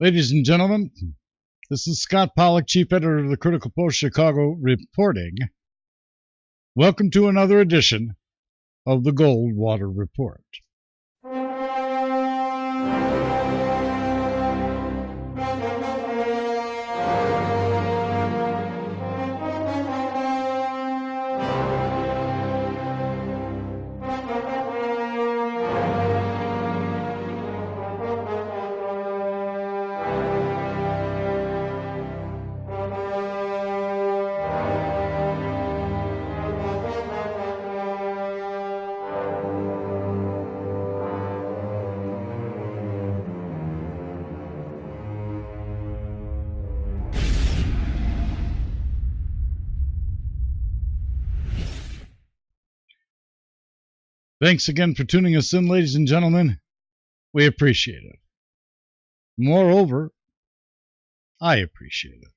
Ladies and gentlemen, this is Scott Pollock, Chief Editor of the Critical Post Chicago, reporting. Welcome to another edition of the Goldwater Report. Thanks again for tuning us in, ladies and gentlemen. We appreciate it. Moreover, I appreciate it.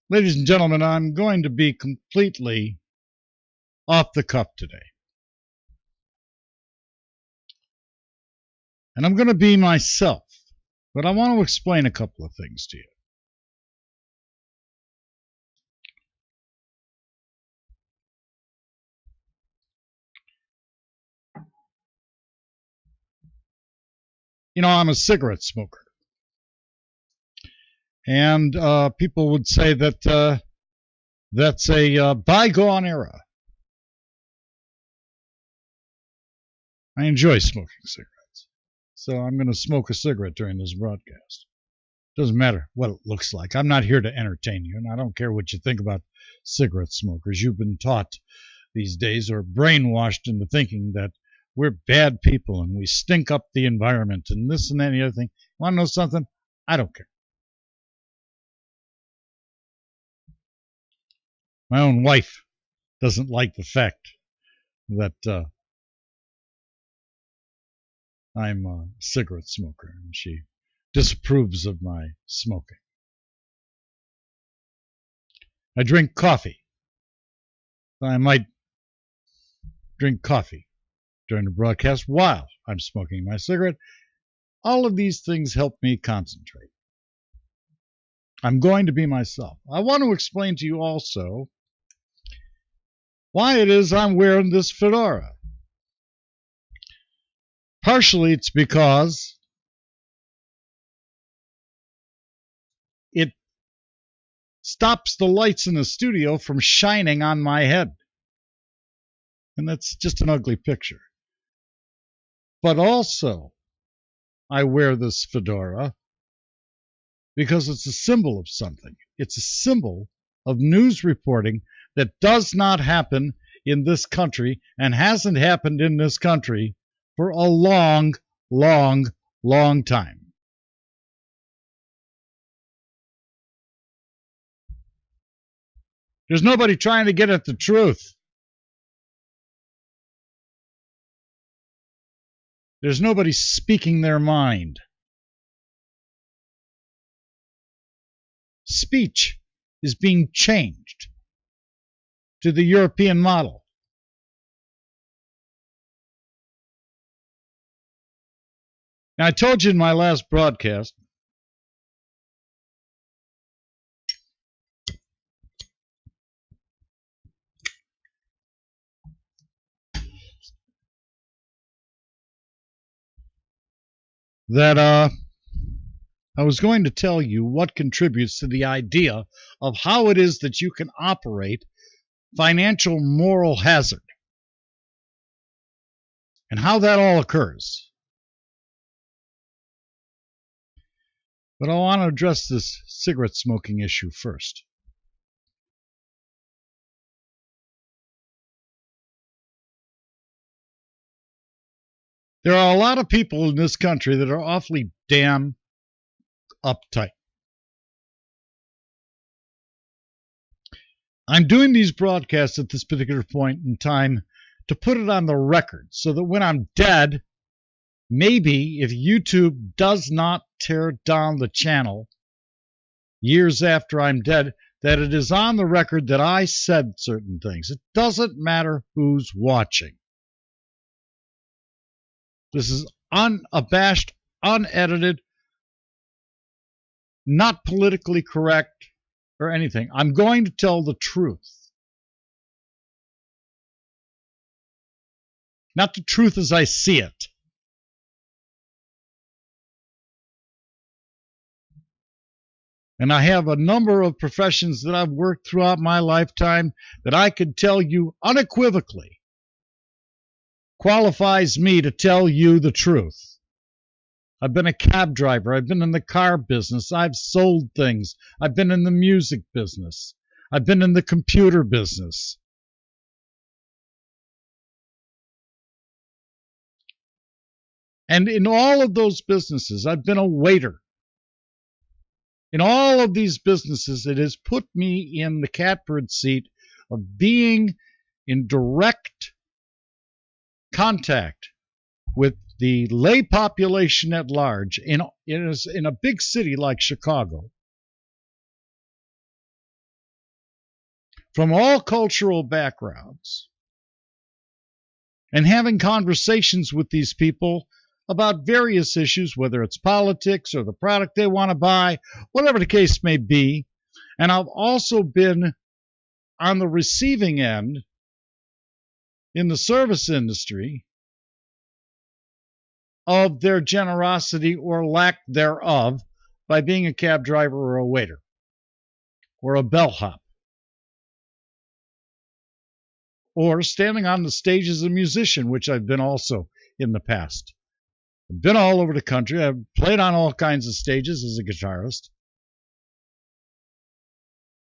Ladies and gentlemen, I'm going to be completely off the cuff today. And I'm going to be myself, but I want to explain a couple of things to you. You know, I'm a cigarette smoker. And people would say that that's a bygone era. I enjoy smoking cigarettes. So I'm going to smoke a cigarette during this broadcast. Doesn't matter what it looks like. I'm not here to entertain you, and I don't care what you think about cigarette smokers. You've been taught these days or brainwashed into thinking that we're bad people and we stink up the environment and this and that and the other thing. Want to know something? I don't care. My own wife doesn't like the fact that I'm a cigarette smoker, and she disapproves of my smoking. I drink coffee. I might drink coffee during the broadcast while I'm smoking my cigarette. All of these things help me concentrate. I'm going to be myself. I want to explain to you also why it is I'm wearing this fedora. Partially it's because it stops the lights in the studio from shining on my head. And that's just an ugly picture. But also, I wear this fedora because it's a symbol of something. It's a symbol of news reporting that does not happen in this country and hasn't happened in this country for a long, long, long time. There's nobody trying to get at the truth. There's nobody speaking their mind. Speech is being changed to the European model. Now, I told you in my last broadcast that I was going to tell you what contributes to the idea of how it is that you can operate financial moral hazard and how that all occurs. But I want to address this cigarette smoking issue first. There are a lot of people in this country that are awfully damn uptight. I'm doing these broadcasts at this particular point in time to put it on the record so that when I'm dead, maybe if YouTube does not tear down the channel years after I'm dead, that it is on the record that I said certain things. It doesn't matter who's watching. This is unabashed, unedited, not politically correct or anything. I'm going to tell the truth. Not the truth as I see it. And I have a number of professions that I've worked throughout my lifetime that I could tell you unequivocally qualifies me to tell you the truth. I've been a cab driver. I've been in the car business. I've sold things. I've been in the music business. I've been in the computer business. And in all of those businesses, I've been a waiter. In all of these businesses, it has put me in the catbird seat of being in direct contact with the lay population at large in a big city like Chicago, from all cultural backgrounds, and having conversations with these people about various issues, whether it's politics or the product they want to buy, whatever the case may be. And I've also been on the receiving end in the service industry of their generosity or lack thereof by being a cab driver or a waiter or a bellhop or standing on the stage as a musician, which I've been also in the past. I've been all over the country. I've played on all kinds of stages as a guitarist.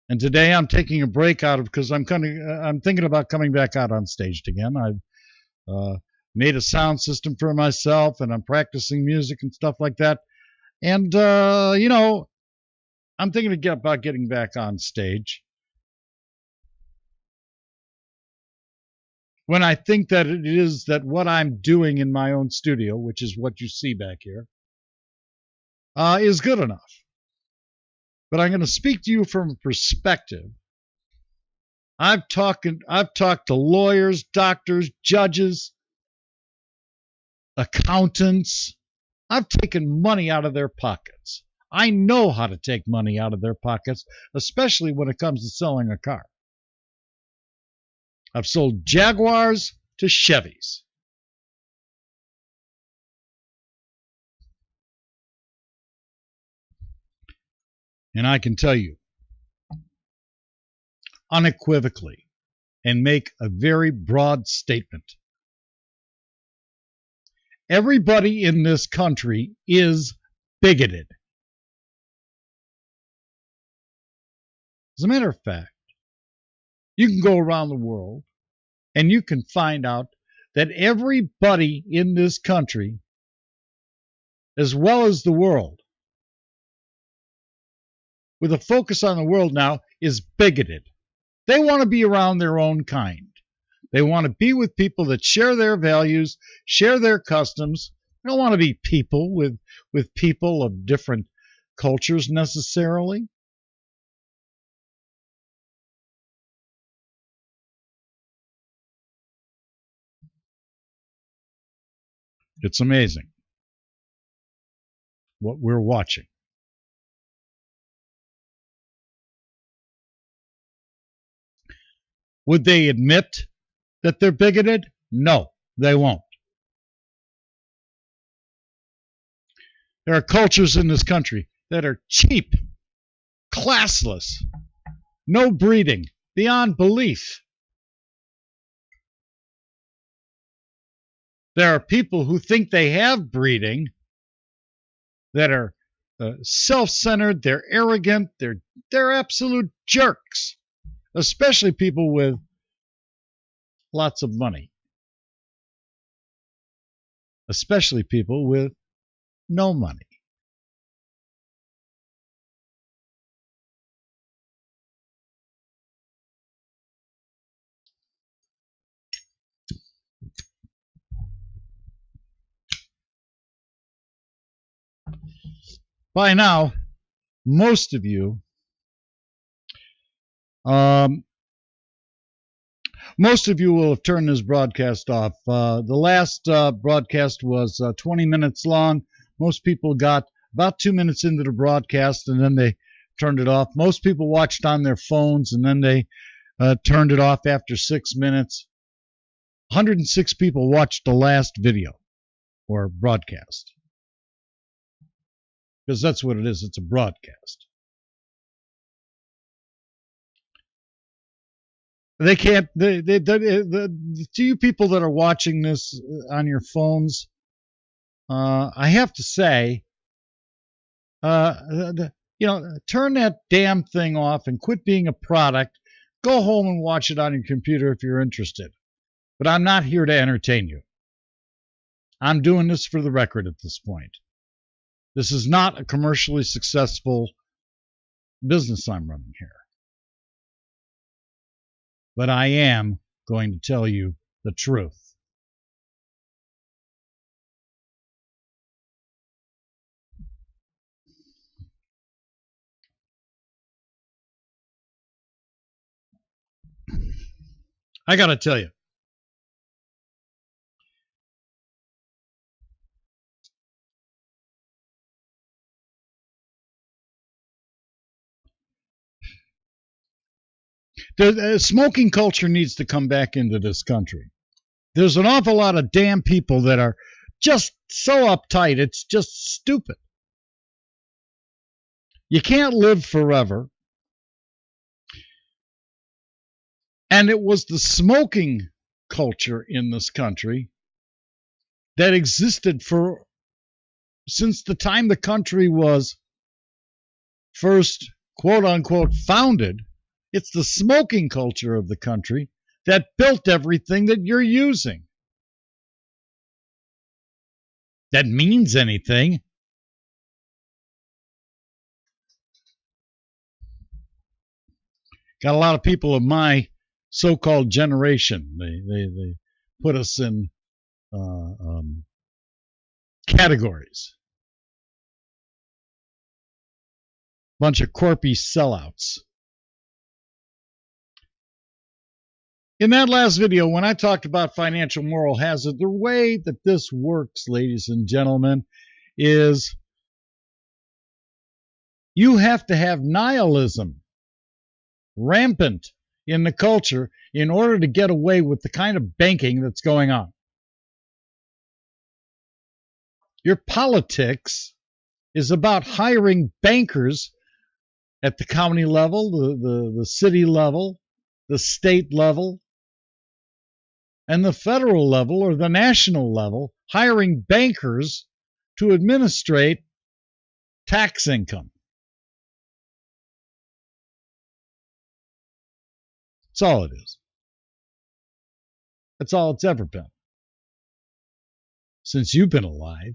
And today I'm taking a break out of because I'm thinking about coming back out on stage again. I've made a sound system for myself, and I'm practicing music and stuff like that. And I'm thinking about getting back on stage when I think that it is that what I'm doing in my own studio, which is what you see back here, is good enough. But I'm going to speak to you from a perspective. I've talked to lawyers, doctors, judges, accountants. I've taken money out of their pockets. I know how to take money out of their pockets, especially when it comes to selling a car. I've sold Jaguars to Chevys. And I can tell you unequivocally and make a very broad statement. Everybody in this country is bigoted. As a matter of fact, you can go around the world and you can find out that everybody in this country, as well as the world, with a focus on the world now, is bigoted. They want to be around their own kind. They want to be with people that share their values, share their customs. They don't want to be people with people of different cultures necessarily. It's amazing what we're watching. Would they admit that they're bigoted? No, they won't. There are cultures in this country that are cheap, classless, no breeding, beyond belief. There are people who think they have breeding that are self-centered, they're arrogant, they're absolute jerks, especially people with lots of money, especially people with no money. By now, most of you will have turned this broadcast off. The last broadcast was 20 minutes long. Most people got about 2 minutes into the broadcast and then they turned it off. Most people watched on their phones and then they turned it off after 6 minutes. 106 people watched the last video or broadcast. Because that's what it is. It's a broadcast. They can't, to you people that are watching this on your phones, I have to say, turn that damn thing off and quit being a product. Go home and watch it on your computer if you're interested. But I'm not here to entertain you. I'm doing this for the record at this point. This is not a commercially successful business I'm running here. But I am going to tell you the truth. I got to tell you, the smoking culture needs to come back into this country. There's an awful lot of damn people that are just so uptight. It's just stupid. You can't live forever. And it was the smoking culture in this country that existed since the time the country was first, quote unquote, founded. It's the smoking culture of the country that built everything that you're using. That means anything. Got a lot of people of my so-called generation. They put us in categories. Bunch of corpy sellouts. In that last video, when I talked about financial moral hazard, the way that this works, ladies and gentlemen, is you have to have nihilism rampant in the culture in order to get away with the kind of banking that's going on. Your politics is about hiring bankers at the county level, the city level, the state level, and the federal level or the national level, hiring bankers to administrate tax income. That's all it is. That's all it's ever been. Since you've been alive.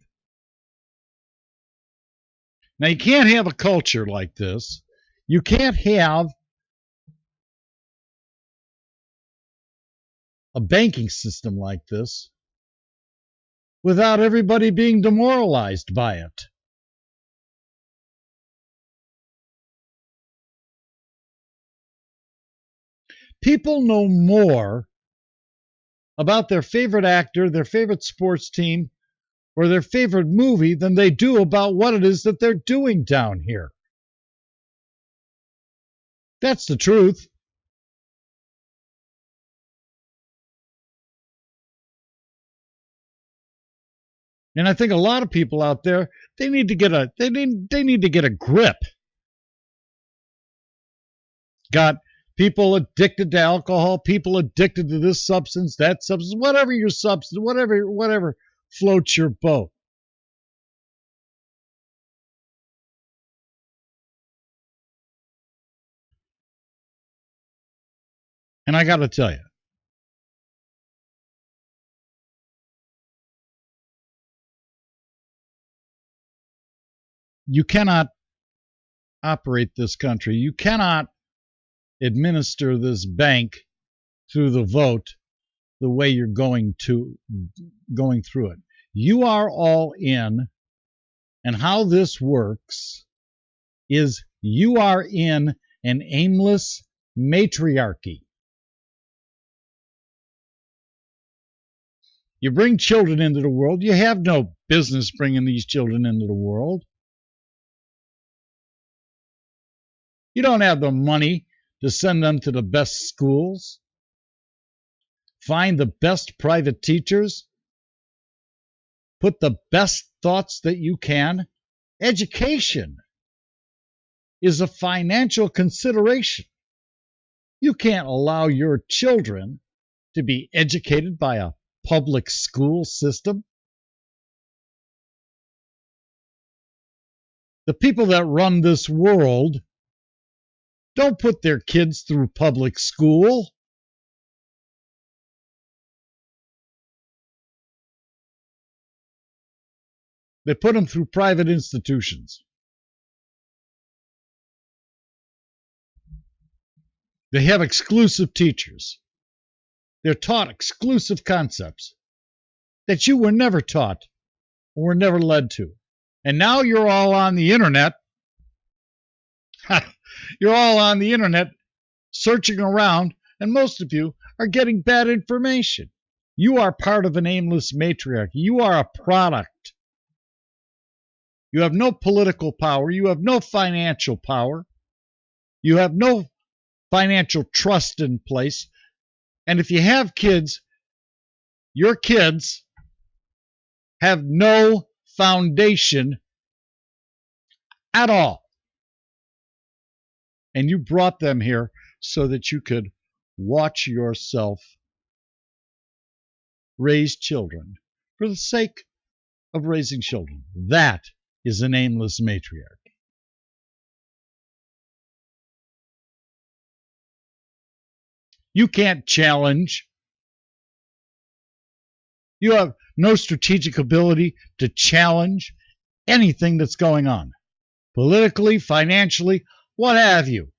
Now, you can't have a culture like this. You can't have a banking system like this without everybody being demoralized by it. People know more about their favorite actor, their favorite sports team, or their favorite movie than they do about what it is that they're doing down here. That's the truth. And I think a lot of people out there, they need to get a grip. Got people addicted to alcohol, people addicted to this substance, that substance, whatever your substance, whatever floats your boat. And I got to tell you, you cannot operate this country. You cannot administer this bank through the vote the way you're going through it. You are all in, and how this works is you are in an aimless matriarchy. You bring children into the world. You have no business bringing these children into the world. You don't have the money to send them to the best schools. Find the best private teachers. Put the best thoughts that you can. Education is a financial consideration. You can't allow your children to be educated by a public school system. The people that run this world don't put their kids through public school. They put them through private institutions. They have exclusive teachers. They're taught exclusive concepts that you were never taught or were never led to. And now you're all on the internet. You're all on the internet searching around, and most of you are getting bad information. You are part of an aimless matriarchy. You are a product. You have no political power. You have no financial power. You have no financial trust in place. And if you have kids, your kids have no foundation at all. And you brought them here so that you could watch yourself raise children for the sake of raising children. That is an aimless matriarchy. You can't challenge. You have no strategic ability to challenge anything that's going on, politically, financially, what have you.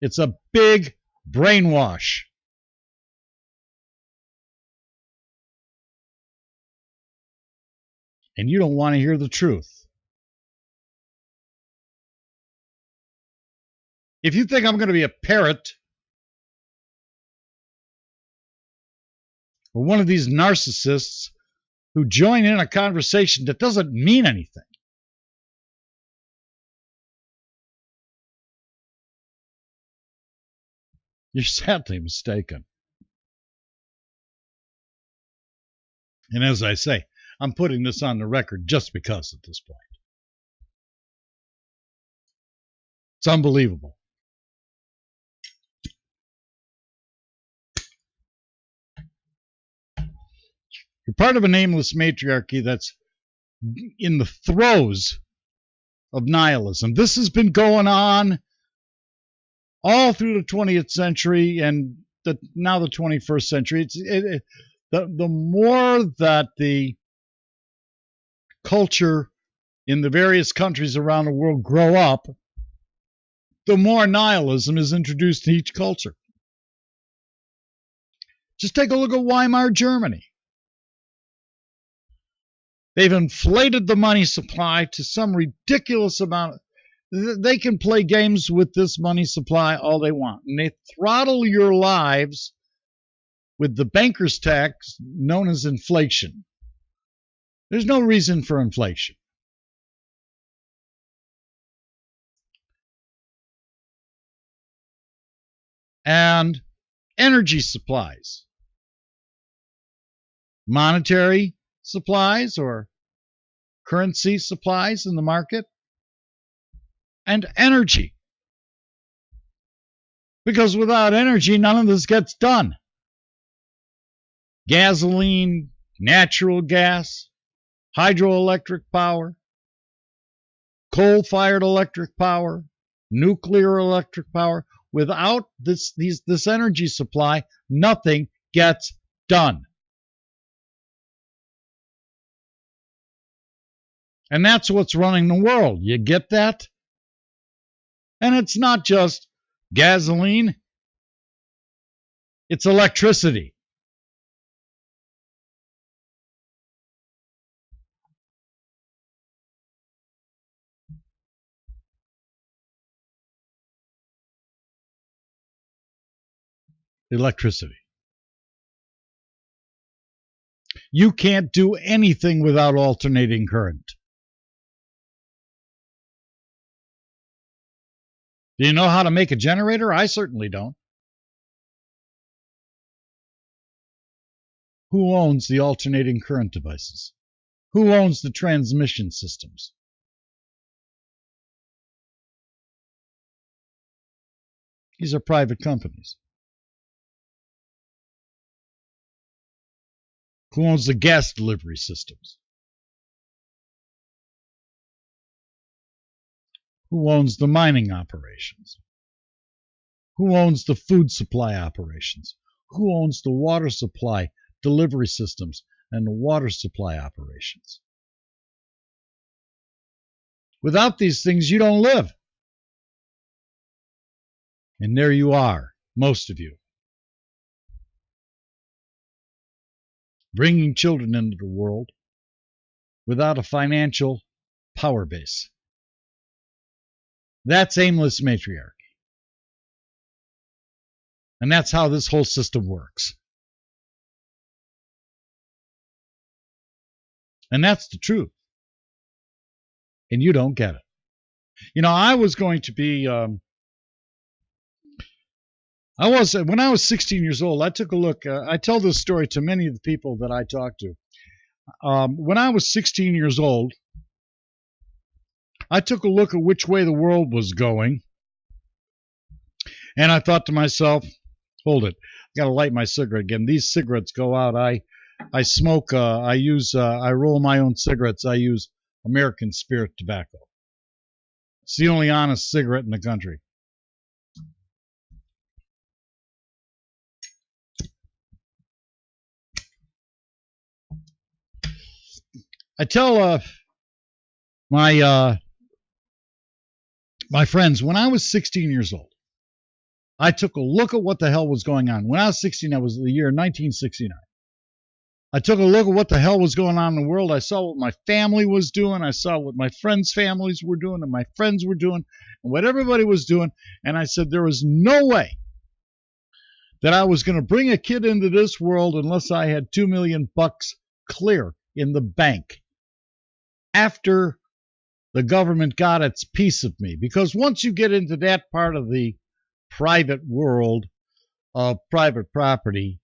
It's a big brainwash. And you don't want to hear the truth. If you think I'm going to be a parrot or one of these narcissists who join in a conversation that doesn't mean anything, you're sadly mistaken. And as I say, I'm putting this on the record just because at this point. It's unbelievable. You're part of a nameless matriarchy that's in the throes of nihilism. This has been going on all through the 20th century and now the 21st century. The more that the culture in the various countries around the world grow up, the more nihilism is introduced to each culture. Just take a look at Weimar Germany. They've inflated the money supply to some ridiculous amount. They can play games with this money supply all they want. And they throttle your lives with the banker's tax known as inflation. There's no reason for inflation. And energy supplies. Monetary supplies or currency supplies in the market, and energy. Because without energy, none of this gets done. Gasoline, natural gas, hydroelectric power, coal-fired electric power, nuclear electric power. Without this energy supply, nothing gets done. And that's what's running the world. You get that? And it's not just gasoline. It's electricity. electricity. You can't do anything without alternating current. Do you know how to make a generator? I certainly don't. Who owns the alternating current devices? Who owns the transmission systems? These are private companies. Who owns the gas delivery systems? Who owns the mining operations? Who owns the food supply operations? Who owns the water supply delivery systems and the water supply operations? Without these things, you don't live. And there you are, most of you, bringing children into the world without a financial power base. That's aimless matriarchy. And that's how this whole system works. And that's the truth. And you don't get it. You know, I was going to be, when I was 16 years old, I took a look. I tell this story to many of the people that I talk to. When I was 16 years old, I took a look at which way the world was going. And I thought to myself, hold it, I got to light my cigarette again. These cigarettes go out. I smoke, I roll my own cigarettes. I use American Spirit tobacco. It's the only honest cigarette in the country. I tell my friends, when I was 16 years old, I took a look at what the hell was going on. When I was 16, that was the year 1969. I took a look at what the hell was going on in the world. I saw what my family was doing. I saw what my friends' families were doing and my friends were doing and what everybody was doing. And I said there was no way that I was going to bring a kid into this world unless I had $2 million clear in the bank after the government got its piece of me. Because once you get into that part of the private world of private property,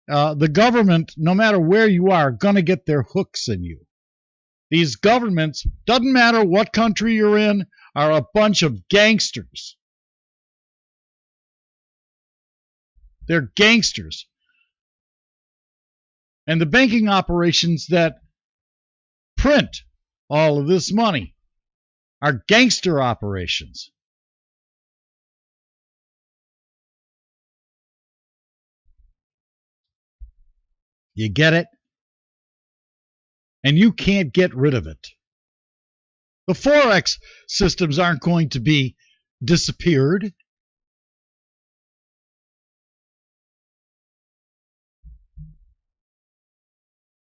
the government, no matter where you are, going to get their hooks in you. These governments, doesn't matter what country you're in, are a bunch of gangsters. They're gangsters. And the banking operations that print all of this money are gangster operations. You get it? And you can't get rid of it. The Forex systems aren't going to be disappeared.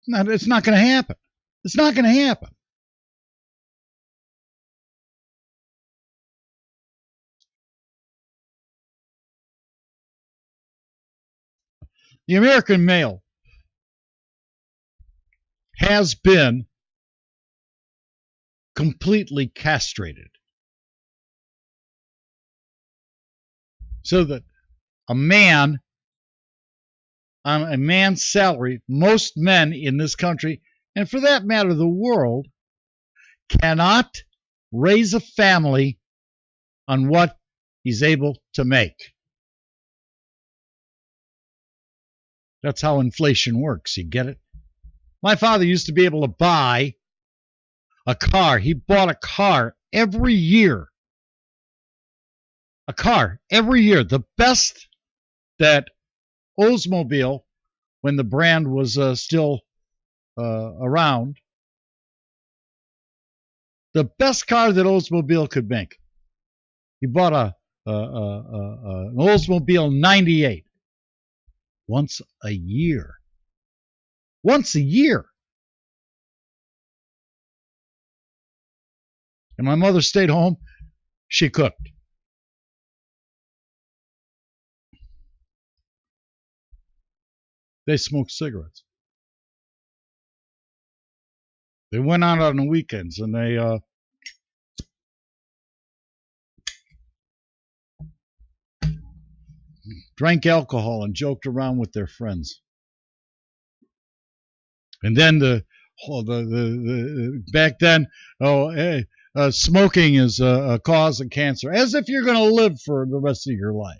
It's not going to happen. It's not going to happen. The American male has been completely castrated so that a man on a man's salary, most men in this country, and for that matter the world, cannot raise a family on what he's able to make. That's how inflation works. You get it? My father used to be able to buy a car. He bought a car every year. A car every year. The best that Oldsmobile, when the brand was still around, the best car that Oldsmobile could make. He bought an Oldsmobile 98 once a year. Once a year. And my mother stayed home. She cooked. They smoked cigarettes. They went out on the weekends and they drank alcohol and joked around with their friends. And then back then, smoking is a cause of cancer, as if you're going to live for the rest of your life.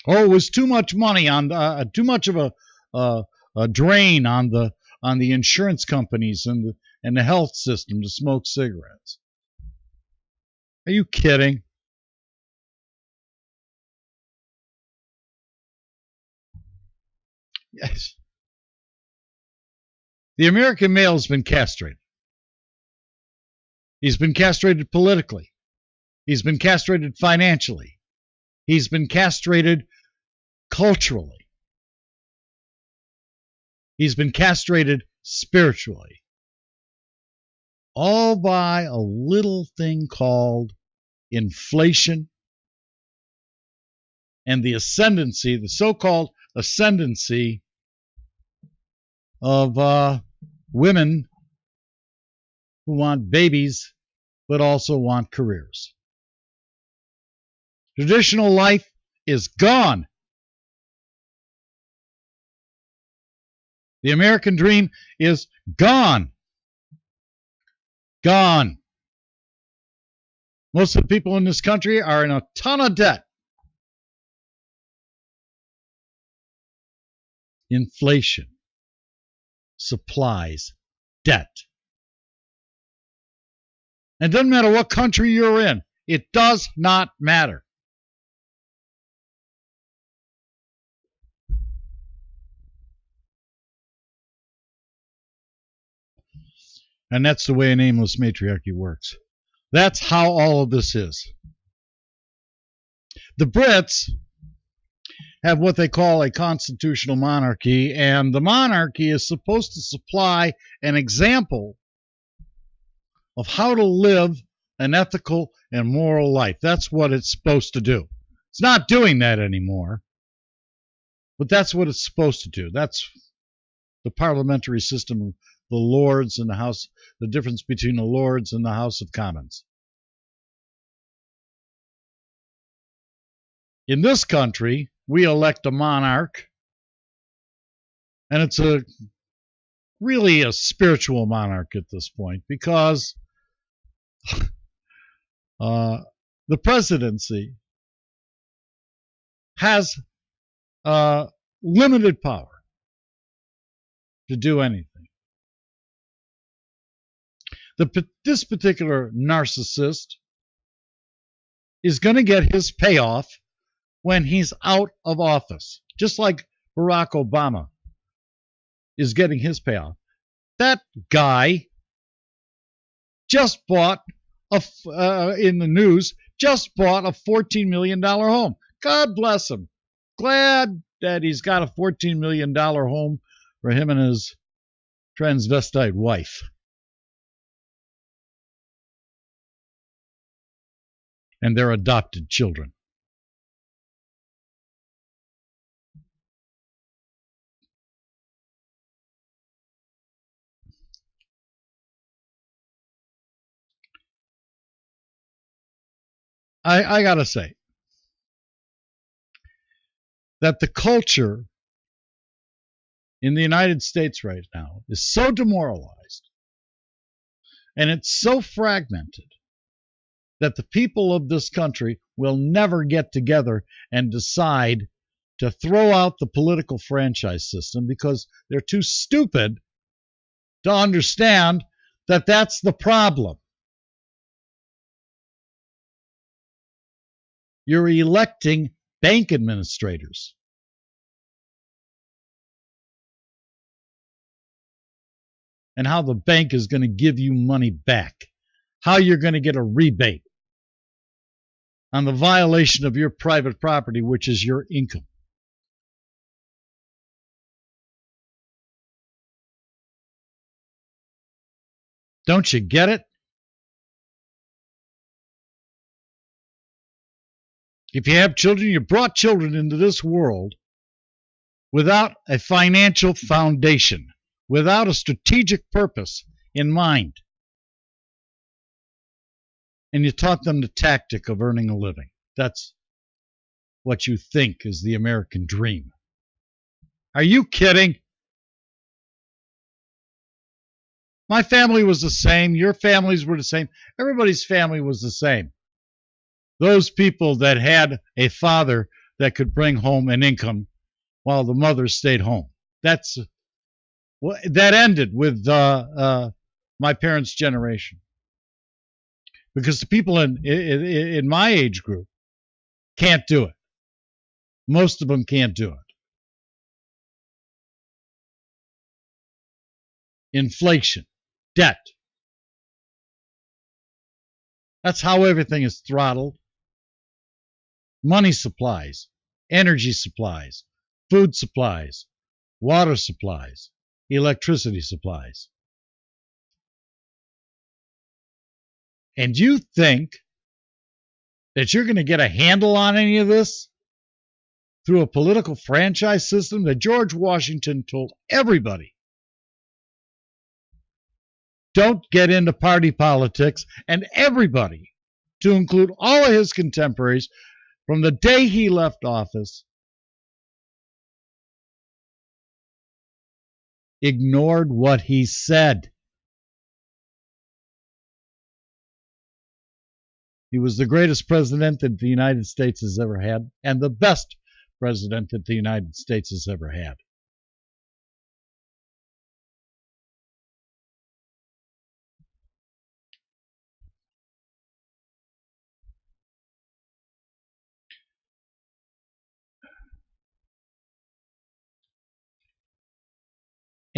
Oh, it was too much money on too much of a drain on the insurance companies and the health system to smoke cigarettes. Are you kidding? Yes. The American male has been castrated. He's been castrated politically. He's been castrated financially. He's been castrated culturally. He's been castrated spiritually. All by a little thing called inflation and the ascendancy, the so-called ascendancy of women who want babies but also want careers. Traditional life is gone. The American dream is gone. Gone. Most of the people in this country are in a ton of debt. Inflation, supplies, debt. And it doesn't matter what country you're in. It does not matter. And that's the way an aimless matriarchy works. That's how all of this is. The Brits have what they call a constitutional monarchy, and the monarchy is supposed to supply an example of how to live an ethical and moral life. That's what it's supposed to do. It's not doing that anymore, but that's what it's supposed to do. That's the parliamentary system of the Lords and the House, the difference between the Lords and the House of Commons. In this country, we elect a monarch, and it's really a spiritual monarch at this point, because the presidency has limited power to do anything. This particular narcissist is going to get his payoff when he's out of office, just like Barack Obama is getting his payoff. That guy just bought in the news, just bought a $14 million home. God bless him. Glad that he's got a $14 million home for him and his transvestite wife. And their adopted children. I gotta say that the culture in the United States right now is so demoralized and it's so fragmented that the people of this country will never get together and decide to throw out the political franchise system because they're too stupid to understand that that's the problem. You're electing bank administrators. And how the bank is going to give you money back. How you're going to get a rebate on the violation of your private property, which is your income. Don't you get it? If you have children, you brought children into this world without a financial foundation, without a strategic purpose in mind. And you taught them the tactic of earning a living. That's what you think is the American dream. Are you kidding? My family was the same. Your families were the same. Everybody's family was the same. Those people that had a father that could bring home an income while the mother stayed home. That ended with my parents' generation. Because the people in my age group can't do it. Most of them can't do it. Inflation, debt. That's how everything is throttled. Money supplies, energy supplies, food supplies, water supplies, electricity supplies. And you think that you're going to get a handle on any of this through a political franchise system that George Washington told everybody? Don't get into party politics, and everybody, to include all of his contemporaries, from the day he left office, ignored what he said. He was the greatest president that the United States has ever had, and the best president that the United States has ever had.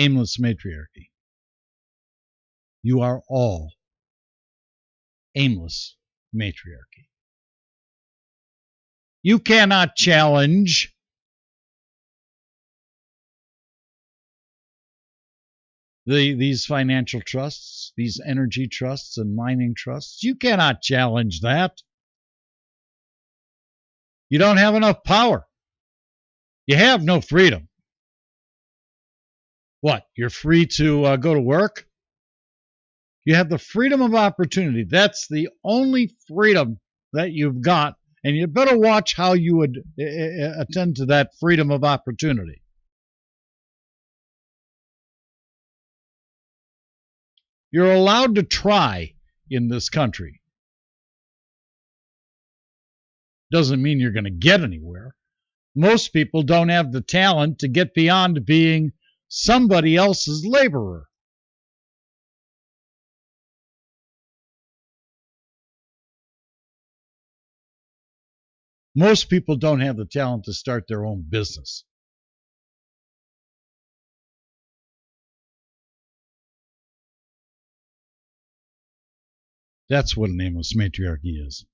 Aimless matriarchy. You are all aimless matriarchy. You cannot challenge these financial trusts, these energy trusts and mining trusts. You cannot challenge that. You don't have enough power. You have no freedom. What? You're free to go to work? You have the freedom of opportunity. That's the only freedom that you've got, and you better watch how you would attend to that freedom of opportunity. You're allowed to try in this country. Doesn't mean you're going to get anywhere. Most people don't have the talent to get beyond being somebody else's laborer. Most people don't have the talent to start their own business. That's what an aimless matriarchy is.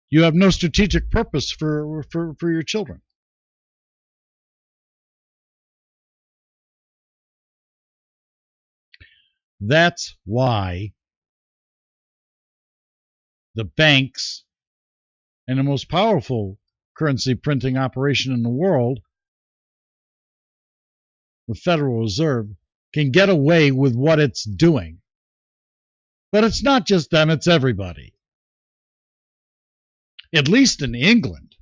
You have no strategic purpose for your children. That's why the banks and the most powerful currency printing operation in the world, the Federal Reserve, can get away with what it's doing. But it's not just them, it's everybody. At least in England,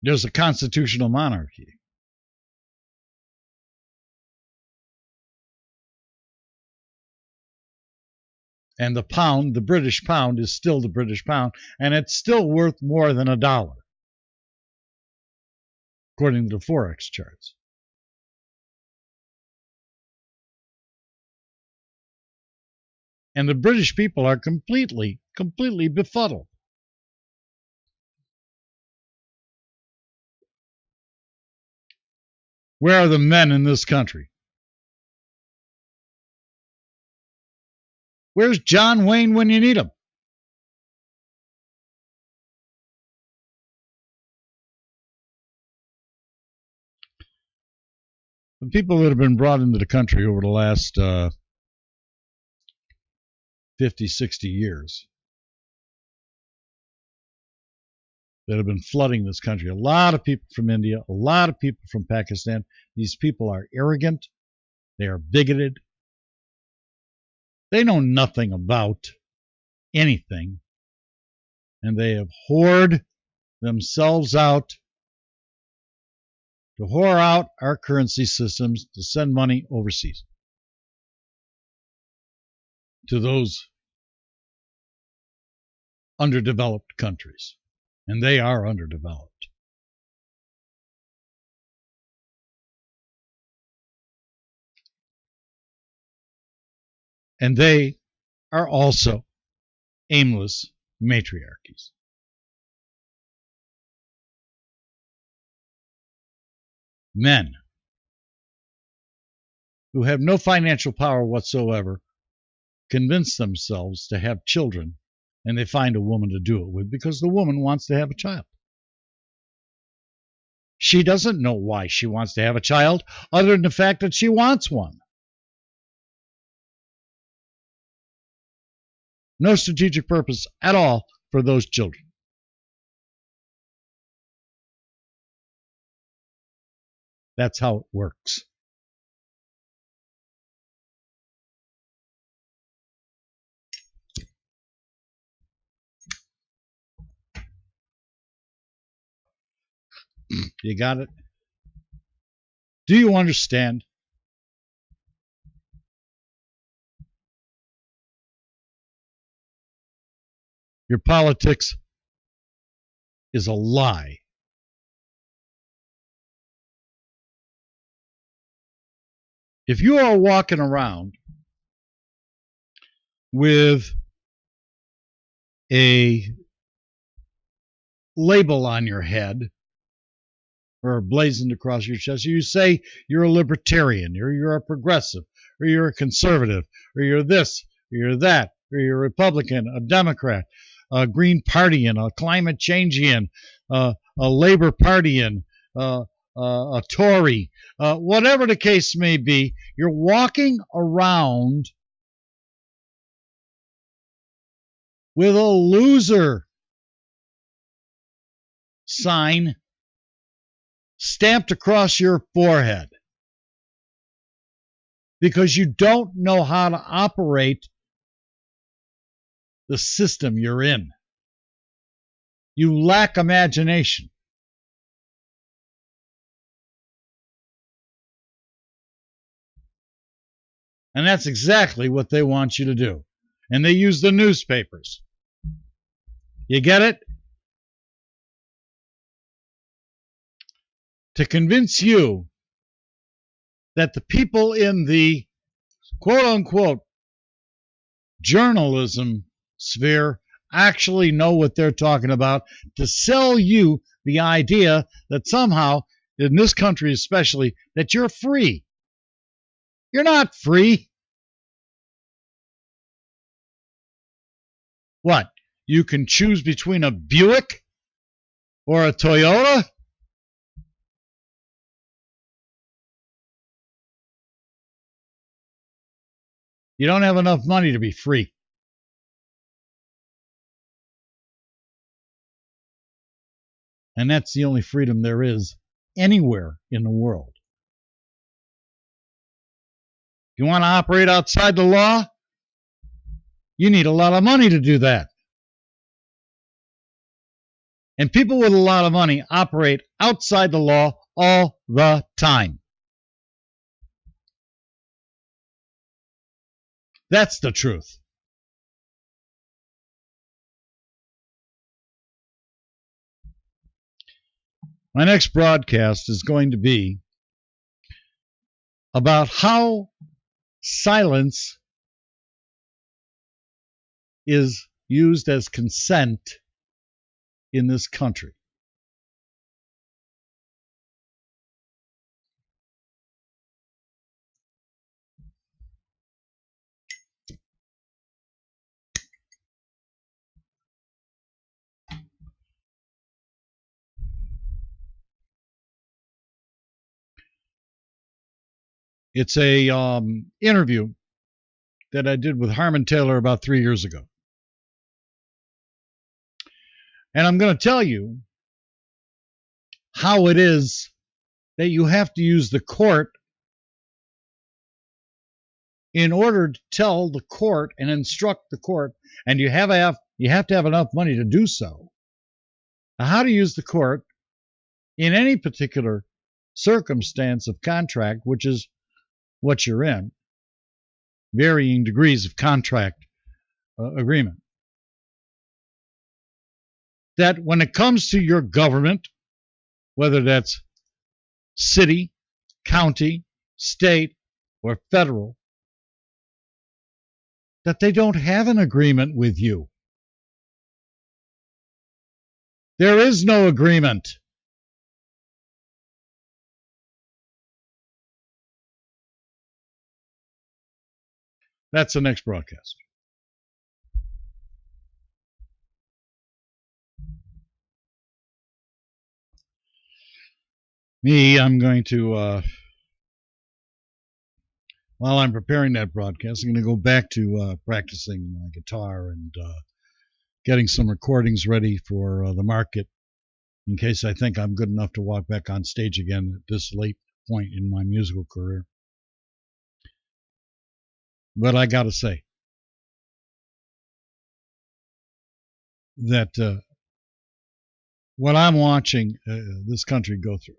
there's a constitutional monarchy. And the pound, the British pound, is still the British pound, and it's still worth more than $1, according to the Forex charts. And the British people are completely befuddled. Where are the men in this country? Where's John Wayne when you need him? The people that have been brought into the country over the last 50, 60 years that have been flooding this country. A lot of people from India, a lot of people from Pakistan. These people are arrogant. They are bigoted. They know nothing about anything. And they have whored themselves out to whore out our currency systems to send money overseas to those underdeveloped countries. And they are underdeveloped. And they are also aimless matriarchies. Men who have no financial power whatsoever convince themselves to have children, and they find a woman to do it with because the woman wants to have a child. She doesn't know why she wants to have a child other than the fact that she wants one. No strategic purpose at all for those children. That's how it works. You got it? Do you understand? Your politics is a lie. If you are walking around with a label on your head or blazoned across your chest, you say you're a libertarian, or you're a progressive, or you're a conservative, or you're this, or you're that, or you're a Republican, a Democrat, a Green Partyan, a climate changeian, a Labor Partyan, a Tory, whatever the case may be, you're walking around with a loser sign stamped across your forehead because you don't know how to operate the system you're in. You lack imagination. And that's exactly what they want you to do. And they use the newspapers. You get it? To convince you that the people in the quote-unquote journalism sphere actually know what they're talking about, to sell you the idea that somehow, in this country especially, that you're free. You're not free. What? You can choose between a Buick or a Toyota? You don't have enough money to be free. And that's the only freedom there is anywhere in the world. You want to operate outside the law? You need a lot of money to do that. And people with a lot of money operate outside the law all the time. That's the truth. My next broadcast is going to be about how silence is used as consent in this country. It's a interview that I did with Harmon Taylor about 3 years ago. And I'm going to tell you how it is that you have to use the court in order to tell the court and instruct the court, and you have to have enough money to do so. How to use the court in any particular circumstance of contract, which is what you're in, varying degrees of contract agreement. That when it comes to your government, whether that's city, county, state, or federal, that they don't have an agreement with you. There is no agreement. That's the next broadcast. I'm going to, while I'm preparing that broadcast, I'm going to go back to practicing my guitar and getting some recordings ready for the market in case I think I'm good enough to walk back on stage again at this late point in my musical career. But I got to say that what I'm watching this country go through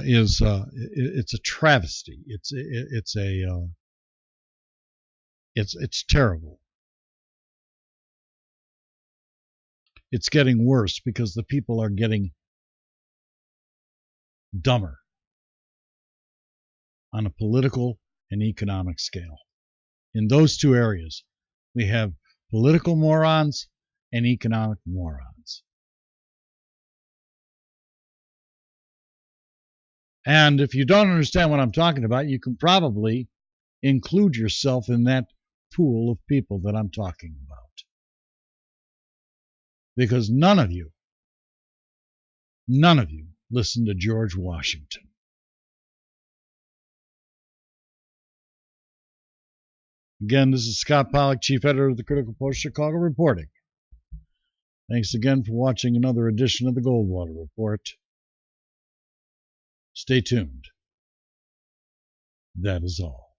is it's a travesty. It's terrible. It's getting worse because the people are getting dumber on a political and economic scale. In those two areas, we have political morons and economic morons. And if you don't understand what I'm talking about, you can probably include yourself in that pool of people that I'm talking about. Because none of you listen to George Washington. Again, this is Scott Pollock, Chief Editor of the Critical Post Chicago, reporting. Thanks again for watching another edition of the Goldwater Report. Stay tuned. That is all.